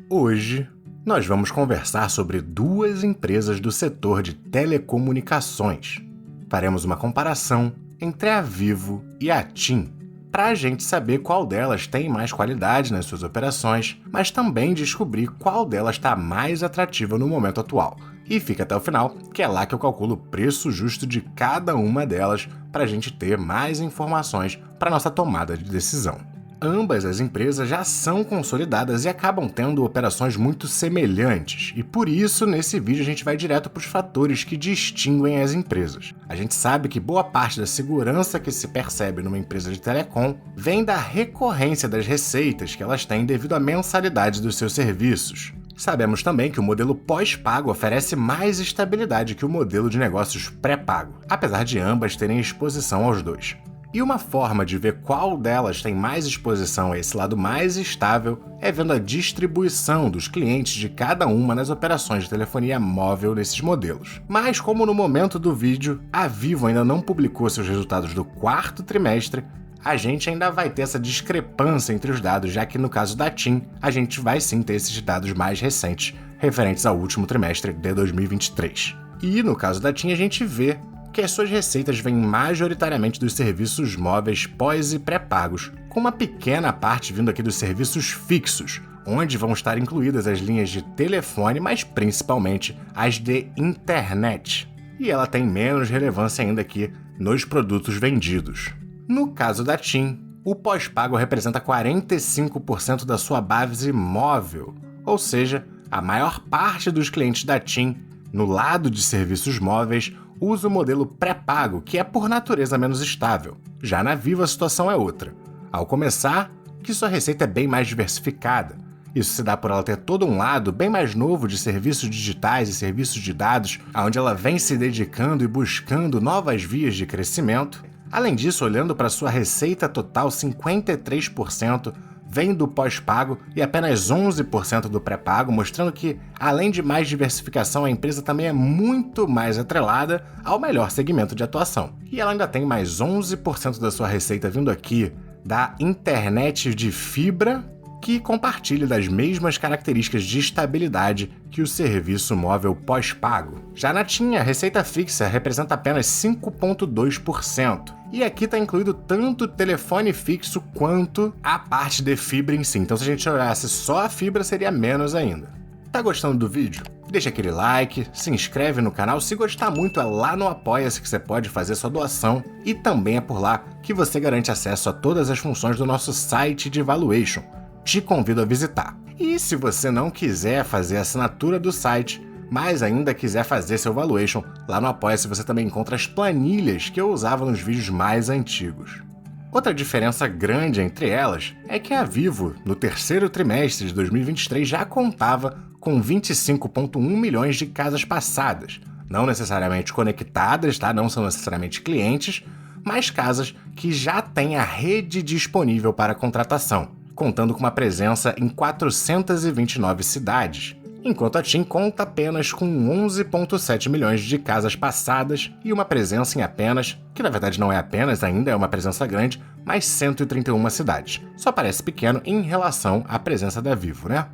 Hoje, nós vamos conversar sobre duas empresas do setor de telecomunicações. Faremos uma comparação entre a Vivo e a TIM, para a gente saber qual delas tem mais qualidade nas suas operações, mas também descobrir qual delas está mais atrativa no momento atual. E fica até o final, que é lá que eu calculo o preço justo de cada uma delas para a gente ter mais informações para nossa tomada de decisão. Ambas as empresas já são consolidadas e acabam tendo operações muito semelhantes, e por isso nesse vídeo a gente vai direto para os fatores que distinguem as empresas. A gente sabe que boa parte da segurança que se percebe numa empresa de telecom vem da recorrência das receitas que elas têm devido à mensalidade dos seus serviços. Sabemos também que o modelo pós-pago oferece mais estabilidade que o modelo de negócios pré-pago, apesar de ambas terem exposição aos dois. E uma forma de ver qual delas tem mais exposição a esse lado mais estável é vendo a distribuição dos clientes de cada uma nas operações de telefonia móvel nesses modelos. Mas como no momento do vídeo, a Vivo ainda não publicou seus resultados do quarto trimestre, a gente ainda vai ter essa discrepância entre os dados, já que no caso da TIM, a gente vai sim ter esses dados mais recentes, referentes ao último trimestre de 2023. E no caso da TIM, a gente vê que as suas receitas vêm majoritariamente dos serviços móveis pós e pré-pagos, com uma pequena parte vindo aqui dos serviços fixos, onde vão estar incluídas as linhas de telefone, mas principalmente as de internet. E ela tem menos relevância ainda aqui nos produtos vendidos. No caso da TIM, o pós-pago representa 45% da sua base móvel, ou seja, a maior parte dos clientes da TIM, no lado de serviços móveis, usa o modelo pré-pago, que é por natureza menos estável. Já na Vivo a situação é outra. Ao começar, que sua receita é bem mais diversificada. Isso se dá por ela ter todo um lado bem mais novo de serviços digitais e serviços de dados, onde ela vem se dedicando e buscando novas vias de crescimento. Além disso, olhando para sua receita total, 53% vem do pós-pago e apenas 11% do pré-pago, mostrando que, além de mais diversificação, a empresa também é muito mais atrelada ao melhor segmento de atuação. E ela ainda tem mais 11% da sua receita vindo aqui da internet de fibra, que compartilha das mesmas características de estabilidade que o serviço móvel pós-pago. Já na TIM, a receita fixa representa apenas 5,2%. E aqui está incluído tanto o telefone fixo quanto a parte de fibra em si. Então, se a gente olhasse só a fibra, seria menos ainda. Tá gostando do vídeo? Deixa aquele like, se inscreve no canal. Se gostar muito, é lá no Apoia-se que você pode fazer sua doação. E também é por lá que você garante acesso a todas as funções do nosso site de valuation. Te convido a visitar. E se você não quiser fazer a assinatura do site, mas ainda quiser fazer seu valuation, lá no Apoia-se você também encontra as planilhas que eu usava nos vídeos mais antigos. Outra diferença grande entre elas é que a Vivo, no terceiro trimestre de 2023, já contava com 25,1 milhões de casas passadas, não necessariamente conectadas, tá? Não são necessariamente clientes, mas casas que já têm a rede disponível para contratação, contando com uma presença em 429 cidades, enquanto a TIM conta apenas com 11,7 milhões de casas passadas e uma presença em apenas, que na verdade não é apenas, ainda é uma presença grande, mas 131 cidades. Só parece pequeno em relação à presença da Vivo, né?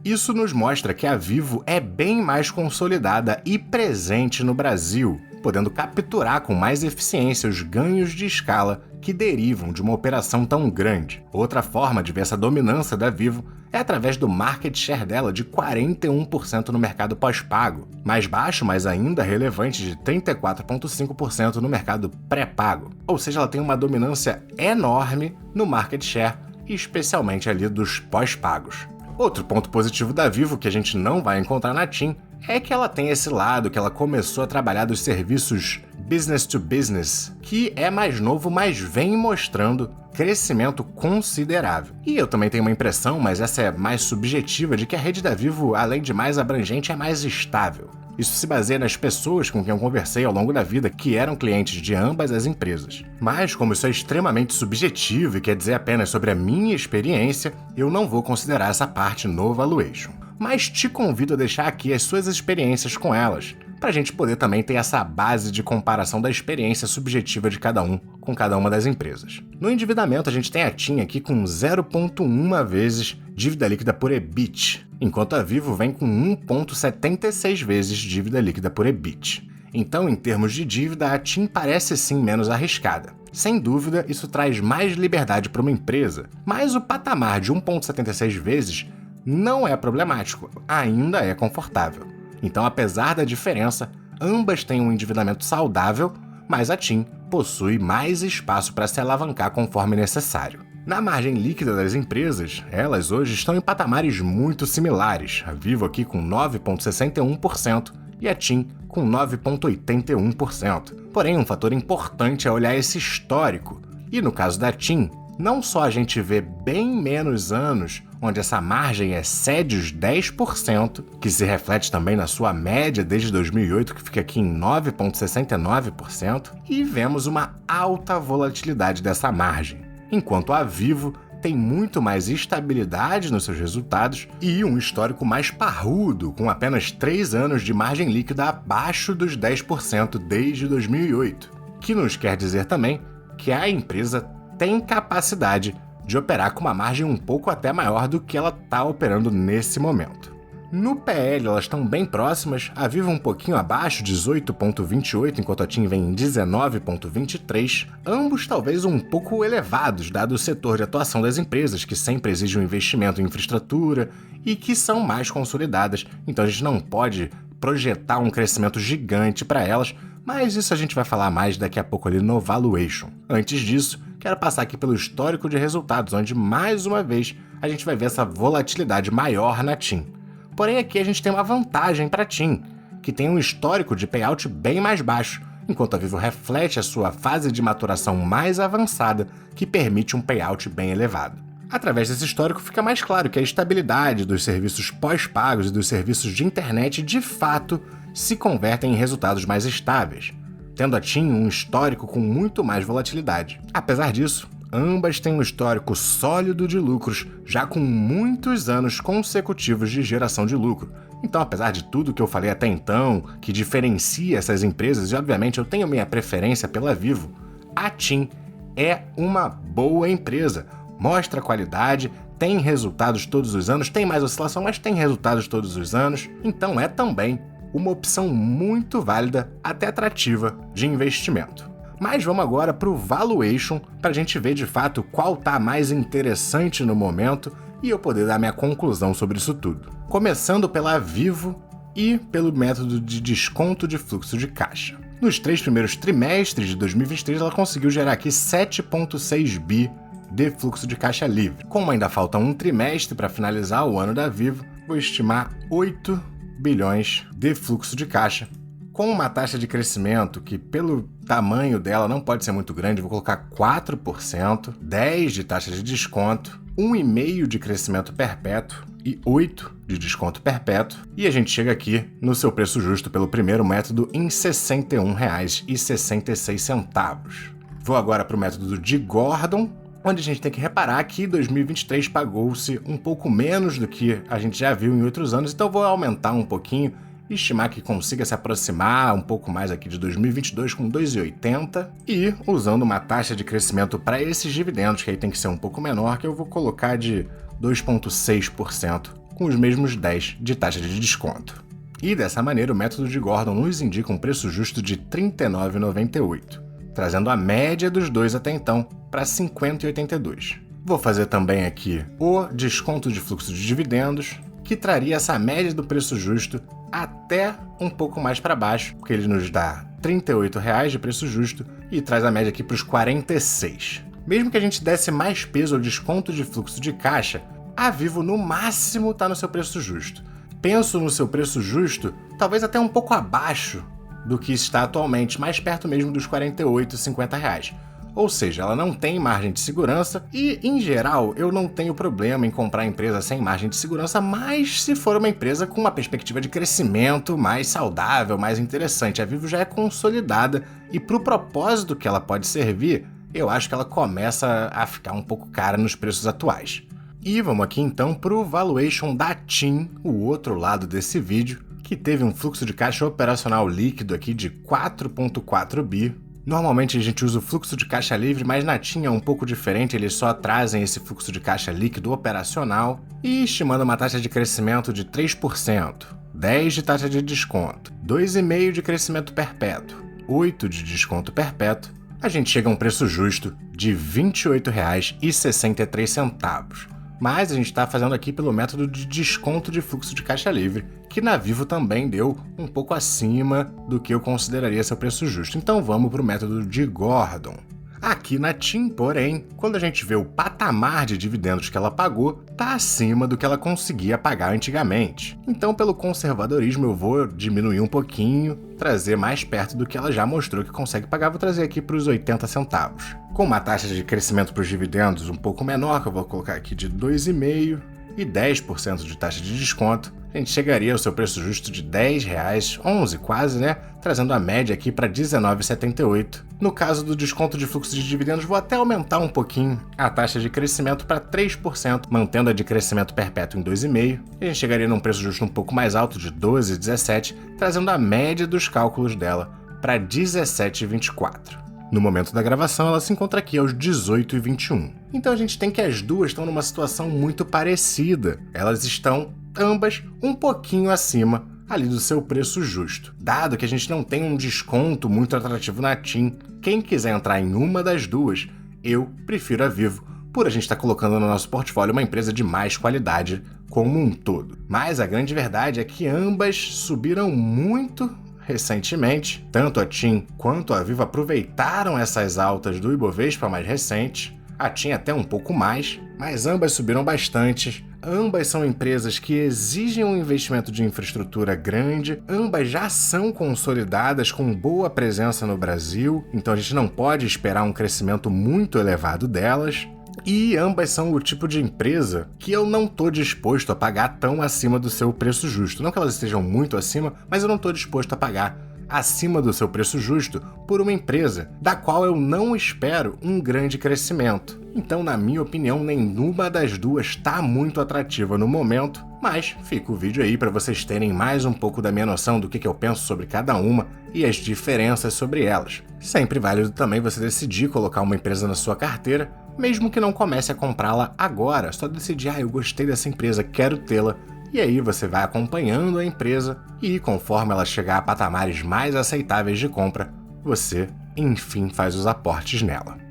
Isso nos mostra que a Vivo é bem mais consolidada e presente no Brasil, podendo capturar com mais eficiência os ganhos de escala que derivam de uma operação tão grande. Outra forma de ver essa dominância da Vivo é através do market share dela de 41% no mercado pós-pago, mais baixo, mas ainda relevante, de 34,5% no mercado pré-pago. Ou seja, ela tem uma dominância enorme no market share, especialmente ali dos pós-pagos. Outro ponto positivo da Vivo que a gente não vai encontrar na TIM é que ela tem esse lado que ela começou a trabalhar dos serviços business to business, que é mais novo, mas vem mostrando crescimento considerável. E eu também tenho uma impressão, mas essa é mais subjetiva, de que a rede da Vivo, além de mais abrangente, é mais estável. Isso se baseia nas pessoas com quem eu conversei ao longo da vida, que eram clientes de ambas as empresas. Mas, como isso é extremamente subjetivo e quer dizer apenas sobre a minha experiência, eu não vou considerar essa parte no valuation. Mas te convido a deixar aqui as suas experiências com elas, para a gente poder também ter essa base de comparação da experiência subjetiva de cada um com cada uma das empresas. No endividamento, a gente tem a TIM aqui com 0,1 vezes dívida líquida por EBIT, enquanto a Vivo vem com 1,76 vezes dívida líquida por EBIT. Então, em termos de dívida, a TIM parece sim menos arriscada. Sem dúvida, isso traz mais liberdade para uma empresa, mas o patamar de 1,76 vezes não é problemático, ainda é confortável. Então, apesar da diferença, ambas têm um endividamento saudável, mas a TIM possui mais espaço para se alavancar conforme necessário. Na margem líquida das empresas, elas hoje estão em patamares muito similares, a Vivo aqui com 9,61% e a TIM com 9,81%. Porém, um fator importante é olhar esse histórico. E no caso da TIM, não só a gente vê bem menos anos onde essa margem excede os 10%, que se reflete também na sua média desde 2008, que fica aqui em 9,69%, e vemos uma alta volatilidade dessa margem, enquanto a Vivo tem muito mais estabilidade nos seus resultados e um histórico mais parrudo, com apenas 3 anos de margem líquida abaixo dos 10% desde 2008, que nos quer dizer também que a empresa tem capacidade de operar com uma margem um pouco até maior do que ela está operando nesse momento. No PL, elas estão bem próximas, a Vivo um pouquinho abaixo, 18,28, enquanto a TIM vem em 19,23, ambos talvez um pouco elevados, dado o setor de atuação das empresas, que sempre exige um investimento em infraestrutura e que são mais consolidadas, então a gente não pode projetar um crescimento gigante para elas, mas isso a gente vai falar mais daqui a pouco ali no Valuation. Antes disso, quero passar aqui pelo histórico de resultados, onde mais uma vez a gente vai ver essa volatilidade maior na TIM. Porém, aqui a gente tem uma vantagem para a TIM, que tem um histórico de payout bem mais baixo, enquanto a Vivo reflete a sua fase de maturação mais avançada, que permite um payout bem elevado. Através desse histórico fica mais claro que a estabilidade dos serviços pós-pagos e dos serviços de internet de fato se convertem em resultados mais estáveis, tendo a TIM um histórico com muito mais volatilidade. Apesar disso, ambas têm um histórico sólido de lucros, já com muitos anos consecutivos de geração de lucro. Então, apesar de tudo que eu falei até então, que diferencia essas empresas, e obviamente eu tenho minha preferência pela Vivo, a TIM é uma boa empresa, mostra qualidade, tem resultados todos os anos, tem mais oscilação, mas tem resultados todos os anos, então é também uma opção muito válida, até atrativa, de investimento. Mas vamos agora para o Valuation, para a gente ver de fato qual está mais interessante no momento e eu poder dar minha conclusão sobre isso tudo. Começando pela Vivo e pelo método de desconto de fluxo de caixa. Nos 3 primeiros trimestres de 2023, ela conseguiu gerar aqui 7,6 bi de fluxo de caixa livre. Como ainda falta um trimestre para finalizar o ano da Vivo, vou estimar 8 bilhões de fluxo de caixa, com uma taxa de crescimento que, pelo tamanho dela, não pode ser muito grande, vou colocar 4%, 10% de taxa de desconto, 1,5% de crescimento perpétuo e 8% de desconto perpétuo, e a gente chega aqui no seu preço justo pelo primeiro método em R$ 61,66. Vou agora para o método de Gordon, onde a gente tem que reparar que 2023 pagou-se um pouco menos do que a gente já viu em outros anos, então vou aumentar um pouquinho e estimar que consiga se aproximar um pouco mais aqui de 2022 com 2,80 e usando uma taxa de crescimento para esses dividendos, que aí tem que ser um pouco menor, que eu vou colocar de 2,6% com os mesmos 10% de taxa de desconto. E dessa maneira o método de Gordon nos indica um preço justo de R$ 39,98. Trazendo a média dos dois até então para 50,82. Vou fazer também aqui o desconto de fluxo de dividendos, que traria essa média do preço justo até um pouco mais para baixo, porque ele nos dá R$ 38,00 de preço justo e traz a média aqui para os 46. Mesmo que a gente desse mais peso ao desconto de fluxo de caixa, a Vivo no máximo está no seu preço justo. Penso no seu preço justo, talvez até um pouco abaixo do que está atualmente, mais perto mesmo dos R$ 48,50. Ou seja, ela não tem margem de segurança e, em geral, eu não tenho problema em comprar empresa sem margem de segurança, mas se for uma empresa com uma perspectiva de crescimento mais saudável, mais interessante. A Vivo já é consolidada e, para o propósito que ela pode servir, eu acho que ela começa a ficar um pouco cara nos preços atuais. E vamos aqui então para o valuation da TIM, o outro lado desse vídeo, que teve um fluxo de caixa operacional líquido aqui de 4,4 bi. Normalmente a gente usa o fluxo de caixa livre, mas na TIM é um pouco diferente, eles só trazem esse fluxo de caixa líquido operacional e estimando uma taxa de crescimento de 3%, 10% de taxa de desconto, 2,5% de crescimento perpétuo, 8% de desconto perpétuo, a gente chega a um preço justo de R$ 28,63. Mas a gente está fazendo aqui pelo método de desconto de fluxo de caixa livre, que na Vivo também deu um pouco acima do que eu consideraria seu preço justo. Então vamos para o método de Gordon. Aqui na TIM, porém, quando a gente vê o patamar de dividendos que ela pagou, está acima do que ela conseguia pagar antigamente. Então, pelo conservadorismo, eu vou diminuir um pouquinho, trazer mais perto do que ela já mostrou que consegue pagar, vou trazer aqui para os 80 centavos. Com uma taxa de crescimento para os dividendos um pouco menor, que eu vou colocar aqui de 2,5% e 10% de taxa de desconto, a gente chegaria ao seu preço justo de R$ 10,11 quase, né? Trazendo a média aqui para R$ 19,78. No caso do desconto de fluxo de dividendos, vou até aumentar um pouquinho a taxa de crescimento para 3%, mantendo a de crescimento perpétuo em 2,5%. E a gente chegaria num preço justo um pouco mais alto, de R$ 12,17, trazendo a média dos cálculos dela para R$ 17,24. No momento da gravação, ela se encontra aqui aos 18,21. Então a gente tem que as duas estão numa situação muito parecida. Elas estão, ambas, um pouquinho acima ali do seu preço justo. Dado que a gente não tem um desconto muito atrativo na TIM, quem quiser entrar em uma das duas, eu prefiro a Vivo, por a gente estar colocando no nosso portfólio uma empresa de mais qualidade como um todo. Mas a grande verdade é que ambas subiram muito recentemente. Tanto a TIM quanto a Vivo aproveitaram essas altas do Ibovespa mais recente. A TIM até um pouco mais, mas ambas subiram bastante. Ambas são empresas que exigem um investimento de infraestrutura grande, ambas já são consolidadas com boa presença no Brasil, então a gente não pode esperar um crescimento muito elevado delas. E ambas são o tipo de empresa que eu não estou disposto a pagar tão acima do seu preço justo. Não que elas estejam muito acima, mas eu não estou disposto a pagar acima do seu preço justo por uma empresa da qual eu não espero um grande crescimento. Então, na minha opinião, nenhuma das duas está muito atrativa no momento, mas fica o vídeo aí para vocês terem mais um pouco da minha noção do que eu penso sobre cada uma e as diferenças sobre elas. Sempre válido também você decidir colocar uma empresa na sua carteira, mesmo que não comece a comprá-la agora, só decidir, eu gostei dessa empresa, quero tê-la, e aí você vai acompanhando a empresa e conforme ela chegar a patamares mais aceitáveis de compra, você, enfim, faz os aportes nela.